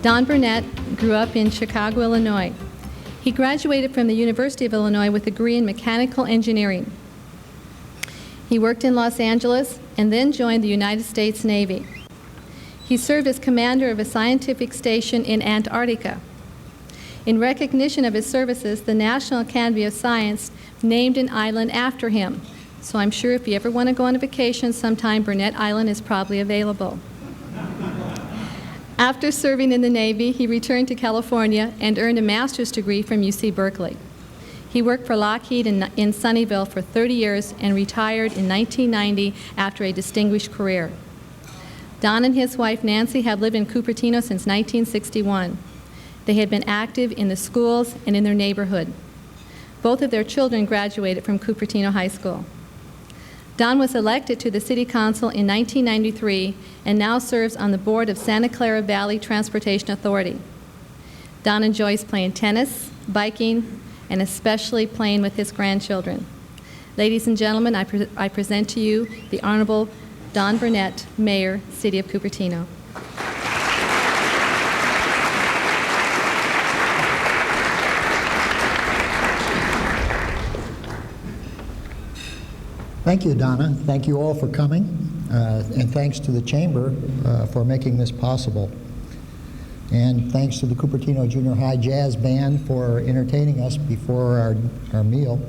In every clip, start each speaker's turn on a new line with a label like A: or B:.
A: Don Burnett grew up in Chicago, Illinois. He graduated from the University of Illinois with a degree in mechanical engineering. He worked in Los Angeles and then joined the United States Navy. He served as commander of a scientific station in Antarctica. In recognition of his services, the National Academy of Science named an island after him. So I'm sure if you ever want to go on a vacation sometime, Burnett Island is probably available. After serving in the Navy, he returned to California and earned a master's degree from UC Berkeley. He worked for Lockheed in Sunnyvale for 30 years and retired in 1990 after a distinguished career. Don and his wife Nancy have lived in Cupertino since 1961. They had been active in the schools and in their neighborhood. Both of their children graduated from Cupertino High School. Don was elected to the City Council in 1993 and now serves on the board of Santa Clara Valley Transportation Authority. Don enjoys playing tennis, biking, and especially playing with his grandchildren. Ladies and gentlemen, I present to you the Honorable Don Burnett, Mayor, City of Cupertino.
B: Thank you, Donna. Thank you all for coming, and thanks to the Chamber for making this possible. And thanks to the Cupertino Junior High Jazz Band for entertaining us before our meal.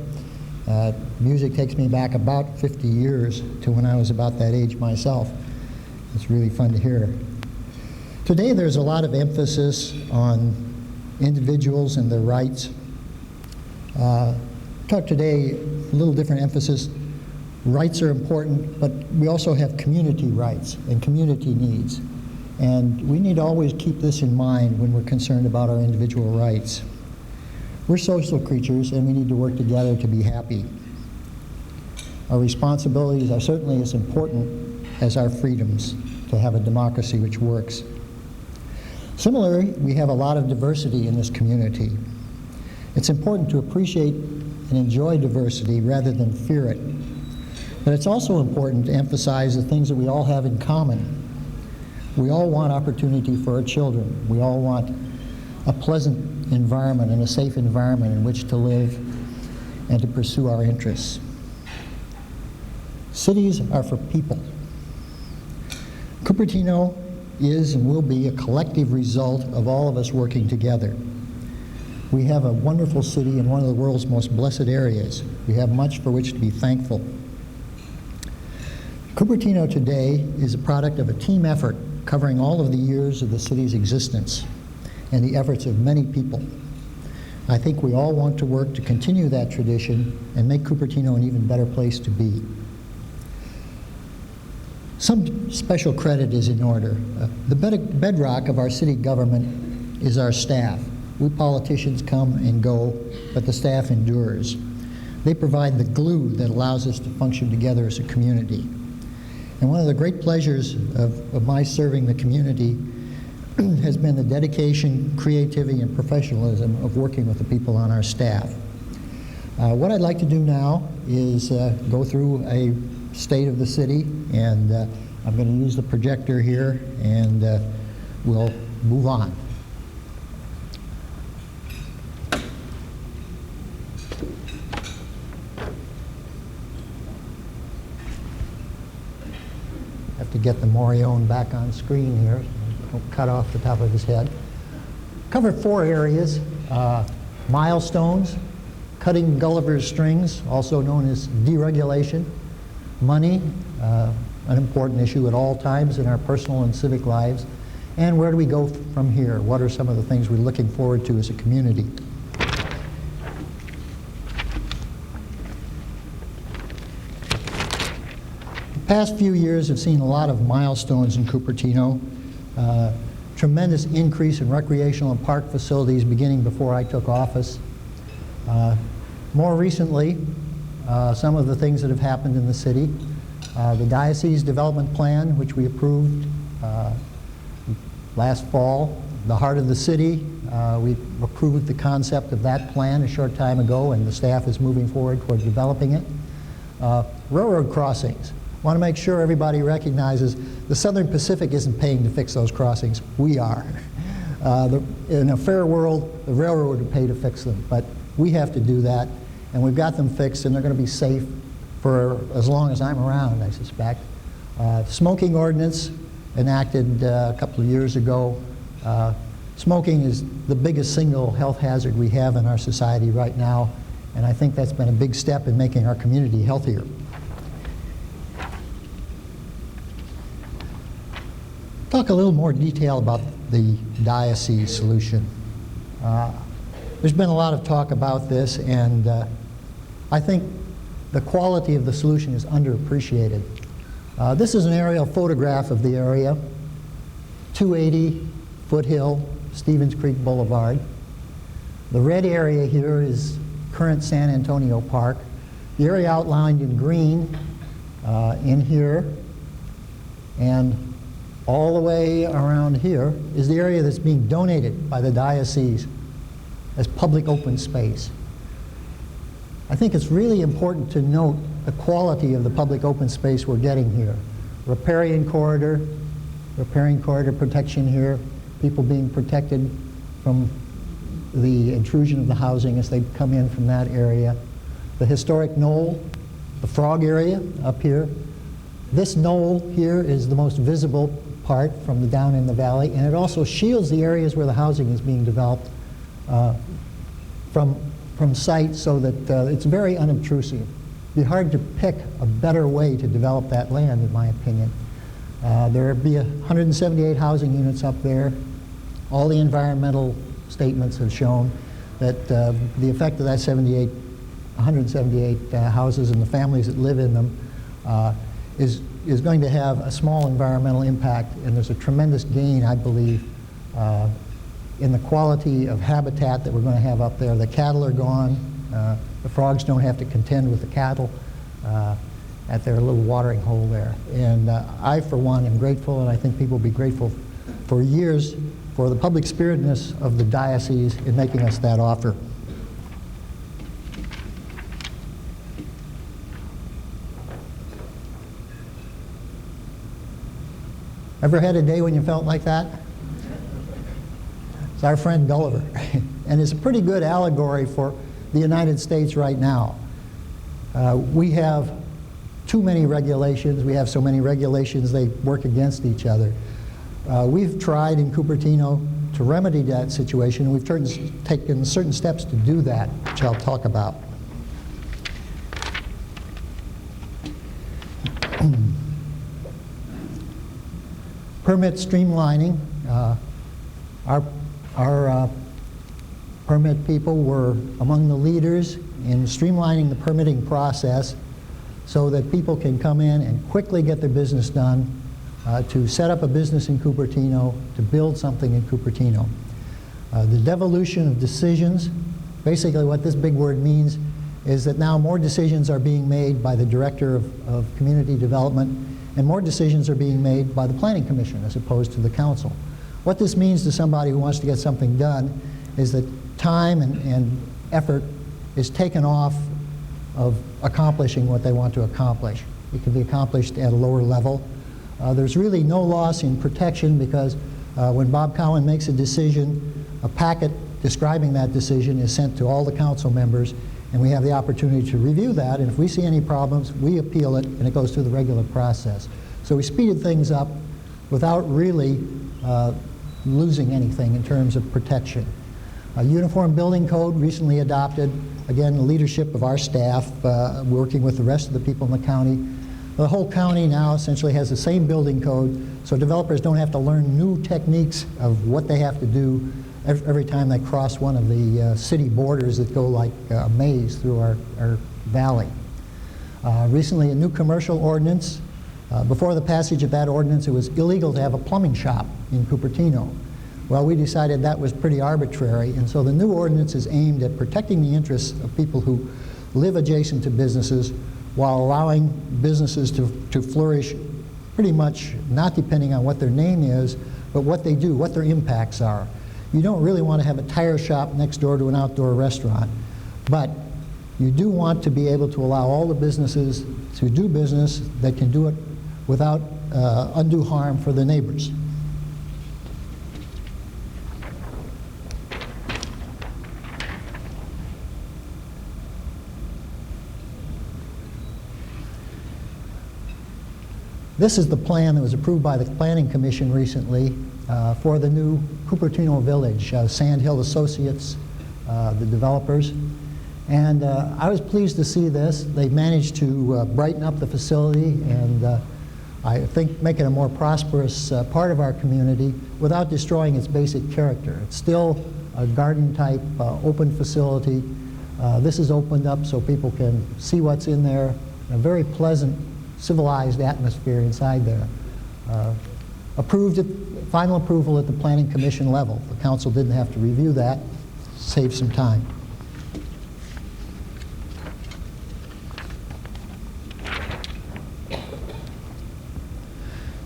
B: Music takes me back about 50 years to when I was about that age myself. It's really fun to hear. Today there's a lot of emphasis on individuals and their rights. Talk today, a little different emphasis. Rights are important, but we also have community rights and community needs. And we need to always keep this in mind when we're concerned about our individual rights. We're social creatures, and we need to work together to be happy. Our responsibilities are certainly as important as our freedoms to have a democracy which works. Similarly, we have a lot of diversity in this community. It's important to appreciate and enjoy diversity rather than fear it. But it's also important to emphasize the things that we all have in common. We all want opportunity for our children. We all want a pleasant environment and a safe environment in which to live and to pursue our interests. Cities are for people. Cupertino is and will be a collective result of all of us working together. We have a wonderful city in one of the world's most blessed areas. We have much for which to be thankful. Cupertino today is a product of a team effort covering all of the years of the city's existence and the efforts of many people. I think we all want to work to continue that tradition and make Cupertino an even better place to be. Some special credit is in order. The bedrock of our city government is our staff. We politicians come and go, but the staff endures. They provide the glue that allows us to function together as a community. And one of the great pleasures of my serving the community has been the dedication, creativity, and professionalism of working with the people on our staff. What I'd like to do now is go through a state of the city, and I'm going to use the projector here, and we'll move on. Have to get the Morione back on screen here. Don't cut off the top of his head. Cover 4 areas: milestones, cutting Gulliver's strings, also known as deregulation, money, an important issue at all times in our personal and civic lives, and where do we go from here? What are some of the things we're looking forward to as a community? The past few years have seen a lot of milestones in Cupertino. Tremendous increase in recreational and park facilities beginning before I took office. More recently, some of the things that have happened in the city. The diocese development plan, which we approved last fall. The heart of the city, we approved the concept of that plan a short time ago, and the staff is moving forward toward developing it. Railroad crossings. Want to make sure everybody recognizes the Southern Pacific isn't paying to fix those crossings. We are. In a fair world, the railroad would pay to fix them, but we have to do that, and we've got them fixed, and they're going to be safe for as long as I'm around, I suspect. Smoking ordinance enacted a couple of years ago. Smoking is the biggest single health hazard we have in our society right now, and I think that's been a big step in making our community healthier. Talk a little more detail about the diocese solution. There's been a lot of talk about this, and I think the quality of the solution is underappreciated. This is an aerial photograph of the area, 280 Foothill, Stevens Creek Boulevard. The red area here is current San Antonio Park. The area outlined in green in here, and all the way around here is the area that's being donated by the diocese as public open space. I think it's really important to note the quality of the public open space we're getting here. Riparian corridor protection here, people being protected from the intrusion of the housing as they come in from that area. The historic knoll, the frog area up here. This knoll here is the most visible part from the down in the valley, and it also shields the areas where the housing is being developed from sight, so that it's very unobtrusive. It'd be hard to pick a better way to develop that land, in my opinion. There would be 178 housing units up there. All the environmental statements have shown that the effect of that 178 houses and the families that live in them is going to have a small environmental impact, and there's a tremendous gain, I believe, in the quality of habitat that we're going to have up there. The cattle are gone. The frogs don't have to contend with the cattle at their little watering hole there. And I, for one, am grateful, and I think people will be grateful for years for the public spiritedness of the diocese in making us that offer. Ever had a day when you felt like that? It's our friend Gulliver. And it's a pretty good allegory for the United States right now. We have too many regulations. We have so many regulations they work against each other. We've tried in Cupertino to remedy that situation. We've taken certain steps to do that, which I'll talk about. Permit streamlining. Our permit people were among the leaders in streamlining the permitting process so that people can come in and quickly get their business done, to set up a business in Cupertino, to build something in Cupertino. The devolution of decisions, basically what this big word means is that now more decisions are being made by the Director of Community Development, and more decisions are being made by the Planning Commission as opposed to the Council. What this means to somebody who wants to get something done is that time and effort is taken off of accomplishing what they want to accomplish. It can be accomplished at a lower level. There's really no loss in protection because when Bob Cowan makes a decision, a packet describing that decision is sent to all the council members, and we have the opportunity to review that, and if we see any problems, we appeal it, and it goes through the regular process. So we speeded things up without really losing anything in terms of protection. A uniform building code recently adopted, again, the leadership of our staff, working with the rest of the people in the county. The whole county now essentially has the same building code, so developers don't have to learn new techniques of what they have to do every time they cross one of the city borders that go like a maze through our valley. Recently, a new commercial ordinance. Before the passage of that ordinance, it was illegal to have a plumbing shop in Cupertino. Well, we decided that was pretty arbitrary, and so the new ordinance is aimed at protecting the interests of people who live adjacent to businesses while allowing businesses to flourish pretty much not depending on what their name is, but what they do, what their impacts are. You don't really want to have a tire shop next door to an outdoor restaurant, but you do want to be able to allow all the businesses to do business that can do it without undue harm for the neighbors. This is the plan that was approved by the Planning Commission recently for the new Cupertino Village, Sandhill Associates, the developers. And I was pleased to see this. They managed to brighten up the facility and I think make it a more prosperous part of our community without destroying its basic character. It's still a garden-type open facility. This is opened up so people can see what's in there. A very pleasant, civilized atmosphere inside there. Final approval at the Planning Commission level. The council didn't have to review that, save some time.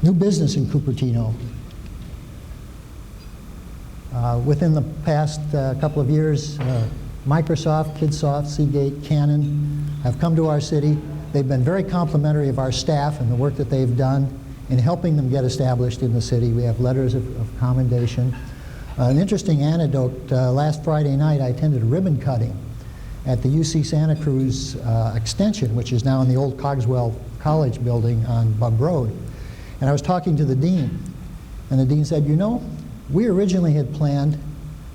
B: New business in Cupertino. Within the past couple of years, Microsoft, Kidsoft, Seagate, Canon have come to our city. They've been very complimentary of our staff and the work that they've done in helping them get established in the city. We have letters of commendation. An interesting anecdote, last Friday night I attended a ribbon cutting at the UC Santa Cruz extension, which is now in the old Cogswell College building on Bug Road. And I was talking to the dean, and the dean said, you know, we originally had planned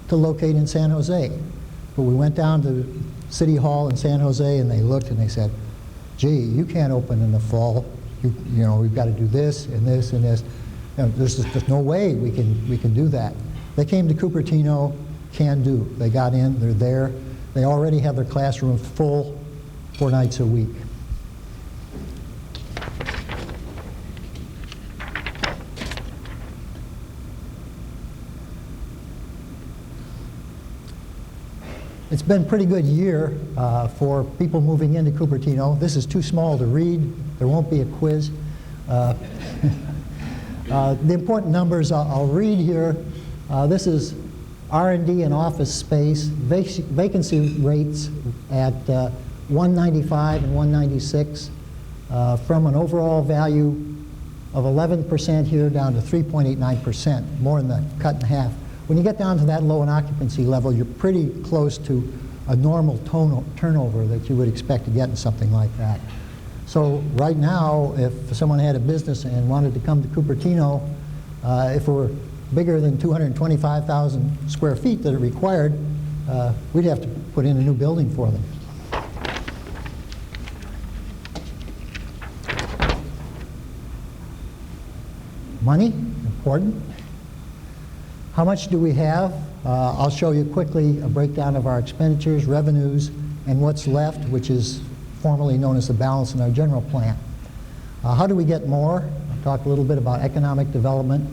B: to locate in San Jose, but we went down to City Hall in San Jose and they looked and they said, gee, you can't open in the fall. You know, we've got to do this and this and this. You know, there's no way we can do that. They came to Cupertino, can do. They got in, they're there. They already have their classrooms full 4 nights a week. It's been a pretty good year for people moving into Cupertino. This is too small to read. There won't be a quiz. The important numbers I'll read here. This is R&D and office space, vacancy rates at 195 and 196 from an overall value of 11% here down to 3.89%, more than the cut in half. When you get down to that low an occupancy level, you're pretty close to a normal turnover that you would expect to get in something like that. So right now, if someone had a business and wanted to come to Cupertino, if it were bigger than 225,000 square feet that it required, we'd have to put in a new building for them. Money, important. How much do we have? I'll show you quickly a breakdown of our expenditures, revenues, and what's left, which is formerly known as the balance in our general plan. How do we get more? I'll talk a little bit about economic development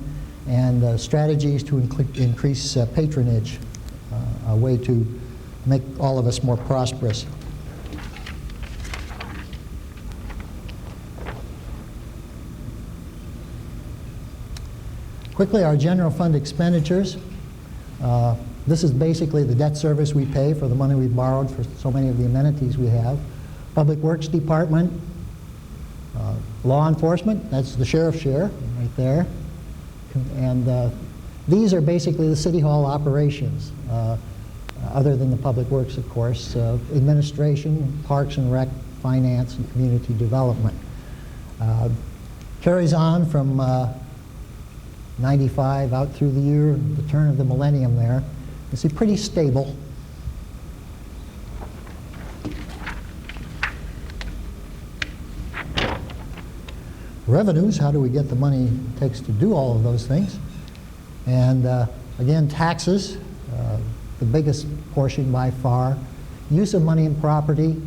B: and strategies to increase patronage, a way to make all of us more prosperous. Quickly, our general fund expenditures. This is basically the debt service we pay for the money we borrowed for so many of the amenities we have. Public Works Department, law enforcement, that's the sheriff's share right there. And these are basically the City Hall operations, other than the Public Works, of course. Administration, Parks and Rec, Finance, and Community Development. Carries on from 95 out through the year, the turn of the millennium there. You see, pretty stable. Revenues, how do we get the money it takes to do all of those things? And again, taxes, the biggest portion by far. Use of money and property,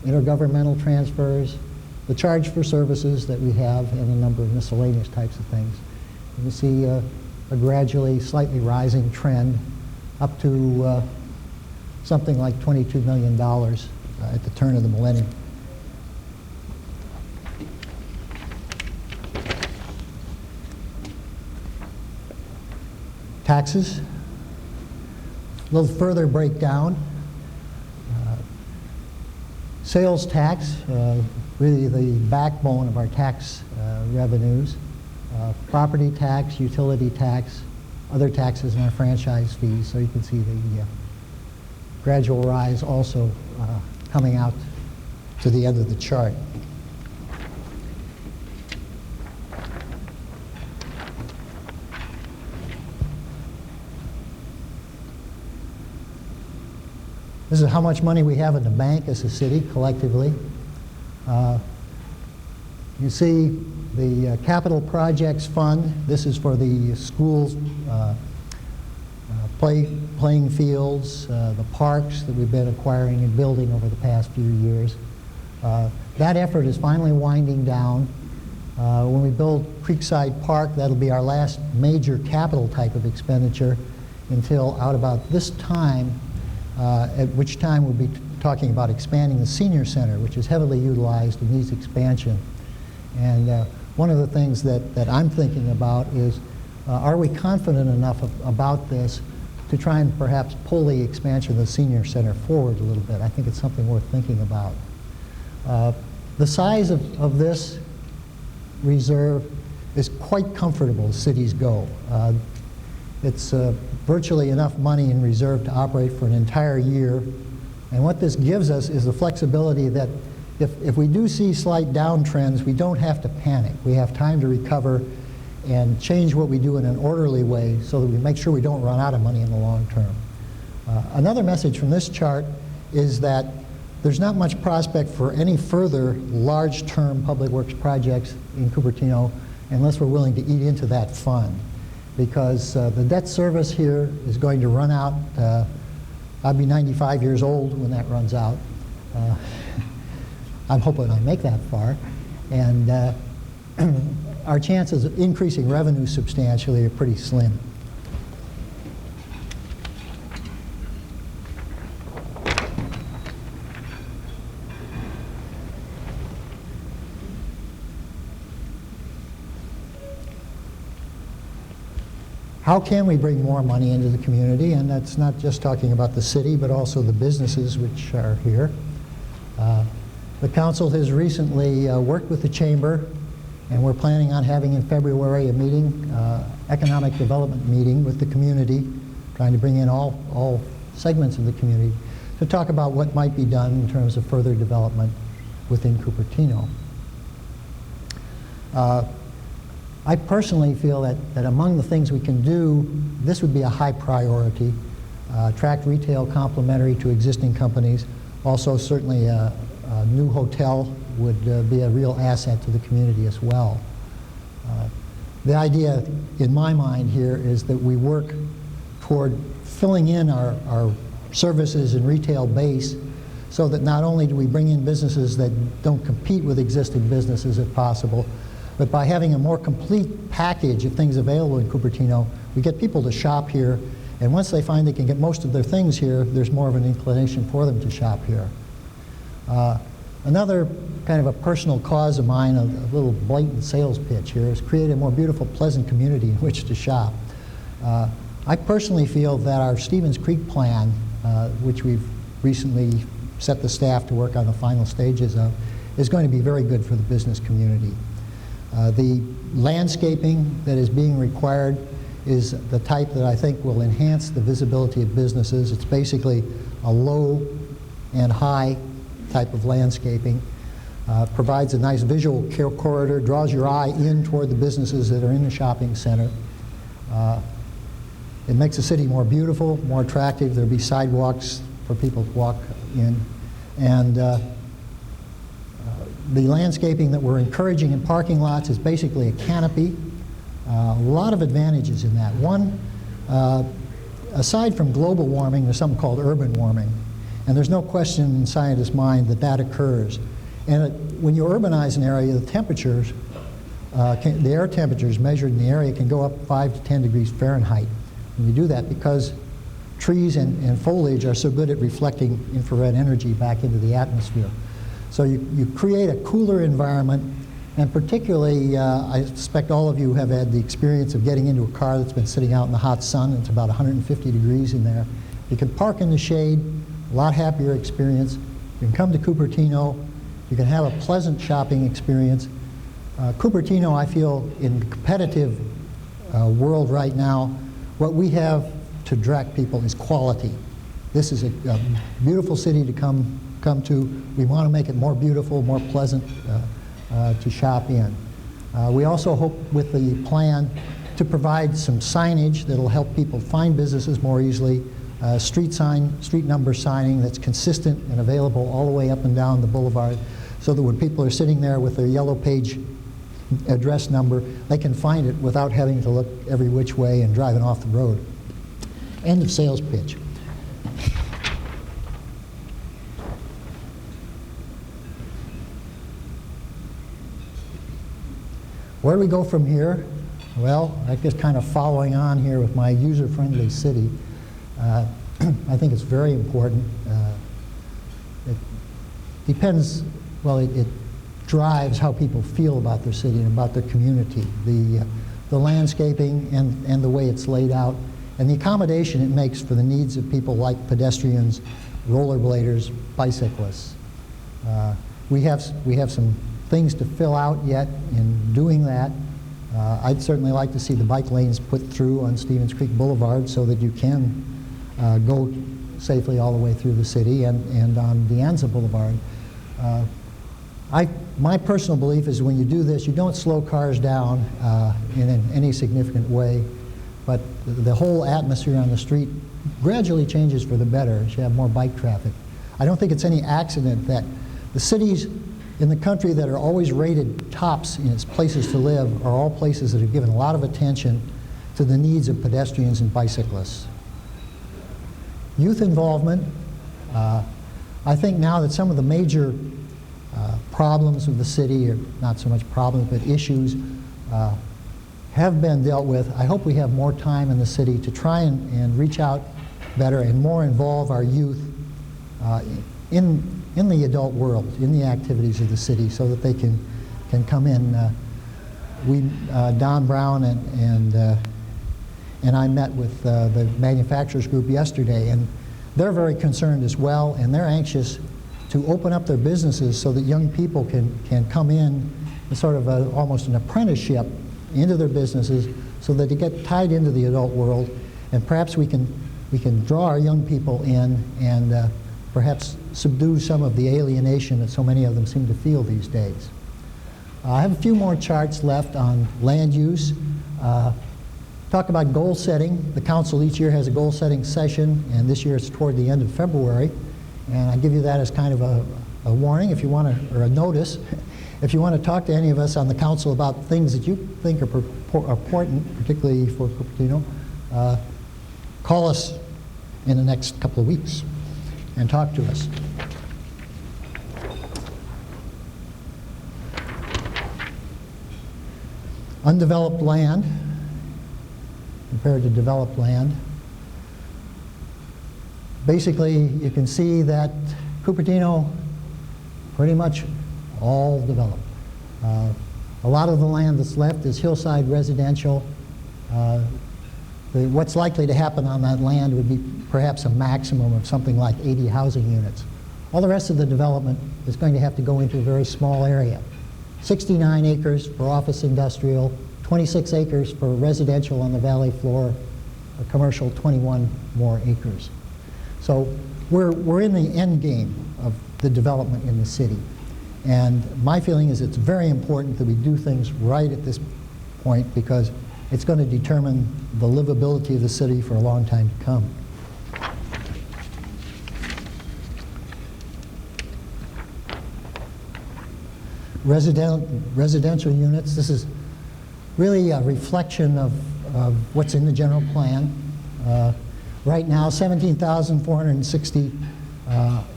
B: intergovernmental transfers, the charge for services that we have, and a number of miscellaneous types of things. You see a gradually, slightly rising trend up to something like $22 million at the turn of the millennium. Taxes, a little further breakdown. Sales tax, really the backbone of our tax revenues. Property tax, utility tax, other taxes, and our franchise fees. So you can see the gradual rise also coming out to the end of the chart. This is how much money we have in the bank as a city collectively. You see the Capital Projects Fund. This is for the schools, playing fields, the parks that we've been acquiring and building over the past few years. That effort is finally winding down. When we build Creekside Park, that'll be our last major capital type of expenditure until out about this time, at which time we'll be talking about expanding the senior center, which is heavily utilized and needs expansion. And one of the things that I'm thinking about is, are we confident enough about this to try and perhaps pull the expansion of the senior center forward a little bit? I think it's something worth thinking about. The size of this reserve is quite comfortable as cities go. It's virtually enough money in reserve to operate for an entire year. And what this gives us is the flexibility that if we do see slight downtrends, we don't have to panic. We have time to recover and change what we do in an orderly way so that we make sure we don't run out of money in the long term. Another message from this chart is that there's not much prospect for any further large-term public works projects in Cupertino unless we're willing to eat into that fund, because the debt service here is going to run out. I'll be 95 years old when that runs out. I'm hoping I make that far. And our chances of increasing revenue substantially are pretty slim. How can we bring more money into the community? And that's not just talking about the city, but also the businesses which are here. The council has recently worked with the chamber, and we're planning on having in February a meeting, economic development meeting with the community, trying to bring in all segments of the community to talk about what might be done in terms of further development within Cupertino. I personally feel that among the things we can do, this would be a high priority. Attract retail complementary to existing companies. Also, certainly a new hotel would be a real asset to the community as well. The idea, in my mind here, is that we work toward filling in our services and retail base so that not only do we bring in businesses that don't compete with existing businesses if possible, but by having a more complete package of things available in Cupertino, we get people to shop here, and once they find they can get most of their things here, there's more of an inclination for them to shop here. Another kind of a personal cause of mine, a little blatant sales pitch here, is create a more beautiful, pleasant community in which to shop. I personally feel that our Stevens Creek plan, which we've recently set the staff to work on the final stages of, is going to be very good for the business community. The landscaping that is being required is the type that I think will enhance the visibility of businesses. It's basically a low and high type of landscaping. Provides a nice visual corridor, draws your eye in toward the businesses that are in the shopping center. It makes the city more beautiful, more attractive. There'll be sidewalks for people to walk in. And the landscaping that we're encouraging in parking lots is basically a canopy. A lot of advantages in that. One, aside from global warming, there's something called urban warming. And there's no question in scientists' mind that that occurs. And when you urbanize an area, the temperatures, the air temperatures measured in the area can go up 5 to 10 degrees Fahrenheit. And you do that because trees and foliage are so good at reflecting infrared energy back into the atmosphere. So you create a cooler environment, and particularly, I suspect all of you have had the experience of getting into a car that's been sitting out in the hot sun. It's about 150 degrees in there. You can park in the shade, a lot happier experience. You can come to Cupertino. You can have a pleasant shopping experience. Cupertino, I feel, in the competitive world right now, what we have to direct people is quality. This is a beautiful city to come to. We want to make it more beautiful, more pleasant to shop in. We also hope with the plan to provide some signage that will help people find businesses more easily, street number signing that's consistent and available all the way up and down the boulevard, so that when people are sitting there with their yellow page address number, they can find it without having to look every which way and driving off the road. End of sales pitch. Where do we go from here? Well, I guess kind of following on here with my user-friendly city, I think it's very important. It depends, well, it drives how people feel about their city and about their community. The landscaping and the way it's laid out, and the accommodation it makes for the needs of people like pedestrians, rollerbladers, bicyclists. We have some things to fill out yet in doing that. I'd certainly like to see the bike lanes put through on Stevens Creek Boulevard so that you can go safely all the way through the city, and on De Anza Boulevard. My personal belief is when you do this, you don't slow cars down in any significant way, but the whole atmosphere on the street gradually changes for the better as you have more bike traffic. I don't think it's any accident that the cities in the country that are always rated tops in its places to live are all places that have given a lot of attention to the needs of pedestrians and bicyclists. Youth involvement. I think now that some of the major problems of the city, or not so much problems, but issues, have been dealt with, I hope we have more time in the city to try and reach out better and more involve our youth in the adult world, in the activities of the city, so that they can come in. Don Brown and I met with the manufacturers group yesterday, and they're very concerned as well, and they're anxious to open up their businesses so that young people can come in sort of almost an apprenticeship into their businesses, so that they get tied into the adult world, and perhaps we can draw our young people in and perhaps subdue some of the alienation that so many of them seem to feel these days. I have a few more charts left on land use. Talk about goal setting. The council each year has a goal setting session, and this year it's toward the end of February. And I give you that as kind of a warning, if you want to, or a notice. If you want to talk to any of us on the council about things that you think are important, particularly for Cupertino, call us in the next couple of weeks and talk to us. Undeveloped land compared to developed land. Basically, you can see that Cupertino pretty much all developed. A lot of the land that's left is hillside residential. What's likely to happen on that land would be perhaps a maximum of something like 80 housing units. All the rest of the development is going to have to go into a very small area. 69 acres for office industrial, 26 acres for residential on the valley floor, a commercial 21 more acres. So we're in the end game of the development in the city. And my feeling is it's very important that we do things right at this point, because it's going to determine the livability of the city for a long time to come. Residential units, this is really a reflection of what's in the general plan. Right now, 17,460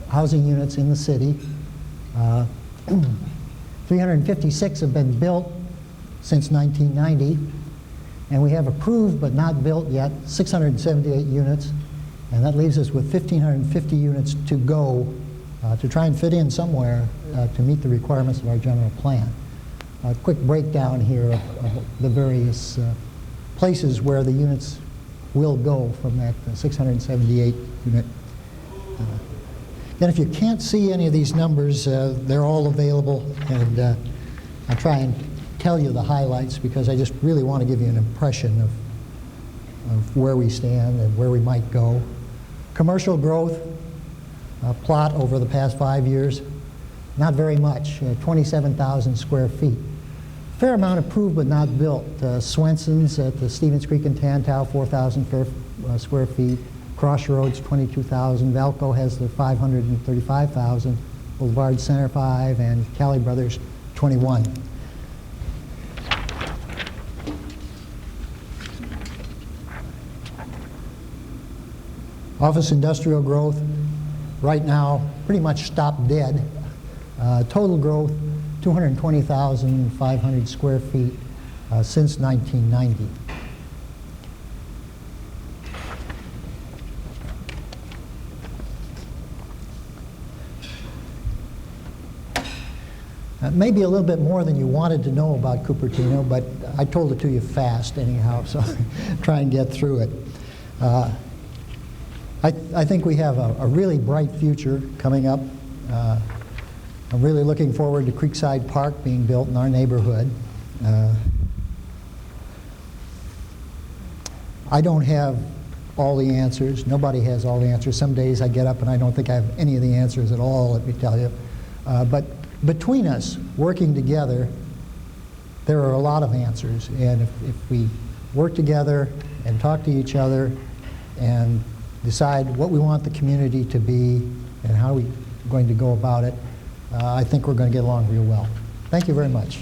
B: housing units in the city. 356 have been built since 1990, and we have approved but not built yet 678 units, and that leaves us with 1,550 units to go to try and fit in somewhere to meet the requirements of our general plan. A quick breakdown here of the various places where the units will go from that 678 unit. Then if you can't see any of these numbers, they're all available, and I'll try and tell you the highlights, because I just really want to give you an impression of where we stand and where we might go. Commercial growth, plot over the past 5 years, not very much, 27,000 square feet. Fair amount approved but not built. Swenson's at the Stevens Creek and Tantau, 4,000 square feet. Crossroads, 22,000. Valco has the 535,000. Boulevard Center, 5, and Cali Brothers, 21. Office industrial growth, right now, pretty much stopped dead. Total growth, 220,500 square feet since 1990. Maybe a little bit more than you wanted to know about Cupertino, but I told it to you fast anyhow, so try and get through it. I think we have a really bright future coming up. I'm really looking forward to Creekside Park being built in our neighborhood. I don't have all the answers. Nobody has all the answers. Some days I get up and I don't think I have any of the answers at all, let me tell you. But between us, working together, there are a lot of answers. And if we work together and talk to each other and decide what we want the community to be and how we're going to go about it, I think we're going to get along real well. Thank you very much.